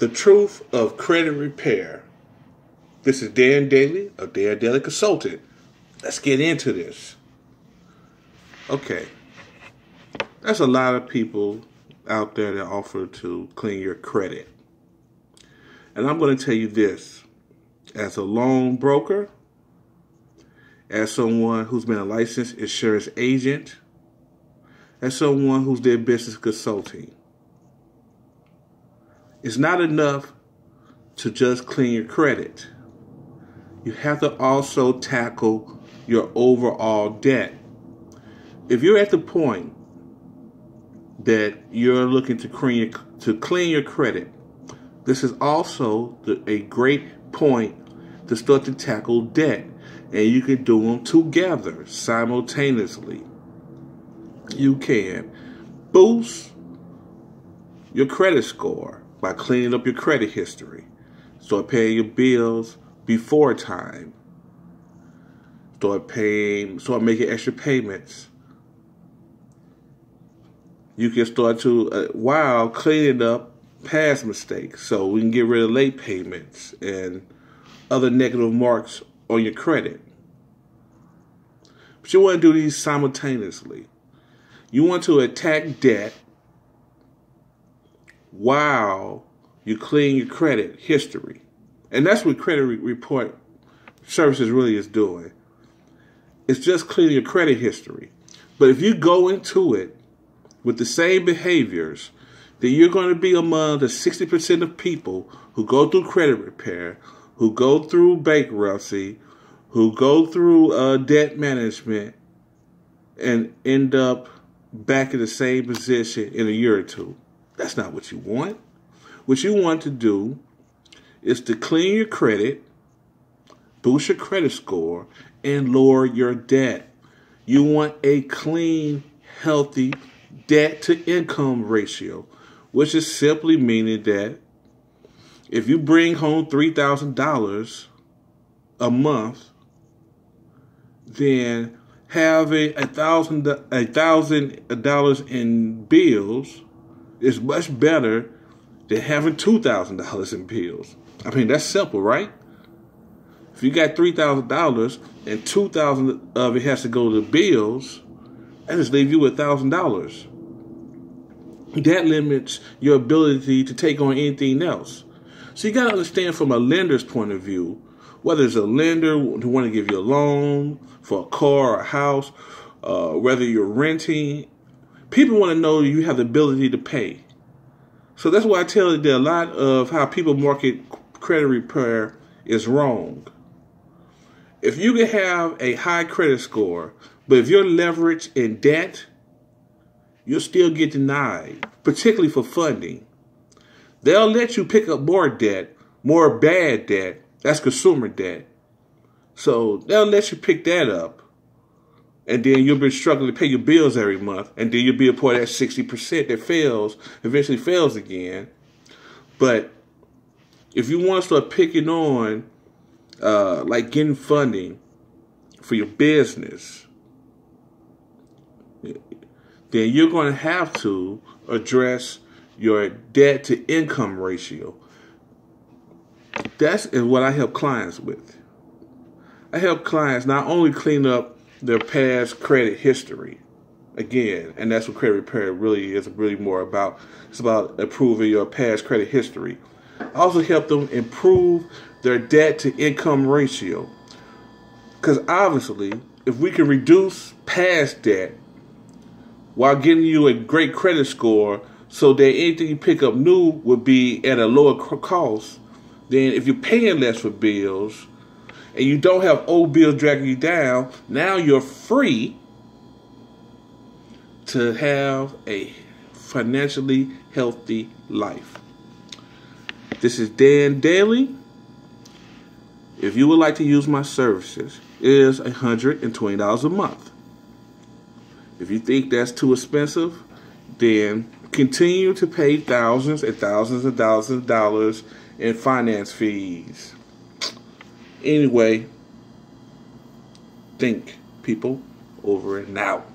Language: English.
The truth of credit repair. This is Dan Daly of Dan Daly Consultant. Let's get into this. Okay. There's a lot of people out there that offer to clean your credit. And I'm going to tell you this. As a loan broker, as someone who's been a licensed insurance agent, as someone who's did business consulting, it's not enough to just clean your credit. You have to also tackle your overall debt. If you're at the point that you're looking to clean your credit, this is also a great point to start to tackle debt. And you can do them together, simultaneously. You can boost your credit score by cleaning up your credit history. Start paying your bills before time. Start making extra payments. You can start to, while cleaning up past mistakes, so we can get rid of late payments and other negative marks on your credit. But you want to do these simultaneously. You want to attack debt while you clean your credit history. And that's what credit report services really is doing. It's just cleaning your credit history. But if you go into it with the same behaviors, then you're going to be among the 60% of people who go through credit repair, who go through bankruptcy, who go through debt management, and end up back in the same position in a year or two. That's not what you want. What you want to do is to clean your credit, boost your credit score, and lower your debt. You want a clean, healthy debt-to-income ratio, which is simply meaning that if you bring home $3,000 a month, then having $1,000 in bills is much better than having $2,000 in bills. I mean, that's simple, right? If you got $3,000 and $2,000 of it has to go to bills, that just leaves you with $1,000. That limits your ability to take on anything else. So you got to understand from a lender's point of view, whether it's a lender who want to give you a loan for a car or a house, whether you're renting, people want to know you have the ability to pay. So that's why I tell you that a lot of how people market credit repair is wrong. If you can have a high credit score, but if you're leveraged in debt, you'll still get denied, particularly for funding. They'll let you pick up more debt, more bad debt. That's consumer debt. So they'll let you pick that up. And then you'll be struggling to pay your bills every month. And then you'll be a part of that 60% that eventually fails again. But if you want to start picking on, like getting funding for your business, then you're going to have to address your debt to income ratio. That's what I help clients with. I help clients not only clean up their past credit history, again, and that's what credit repair really is really more about. It's about improving your past credit history. I also help them improve their debt to income ratio. Because obviously, if we can reduce past debt while getting you a great credit score so that anything you pick up new would be at a lower cost, then if you're paying less for bills and you don't have old bills dragging you down, now you're free to have a financially healthy life. This is Dan Daly. If you would like to use my services, it is $120 a month. If you think that's too expensive, then continue to pay thousands and thousands and thousands of dollars in finance fees. Anyway, think, people, over and out.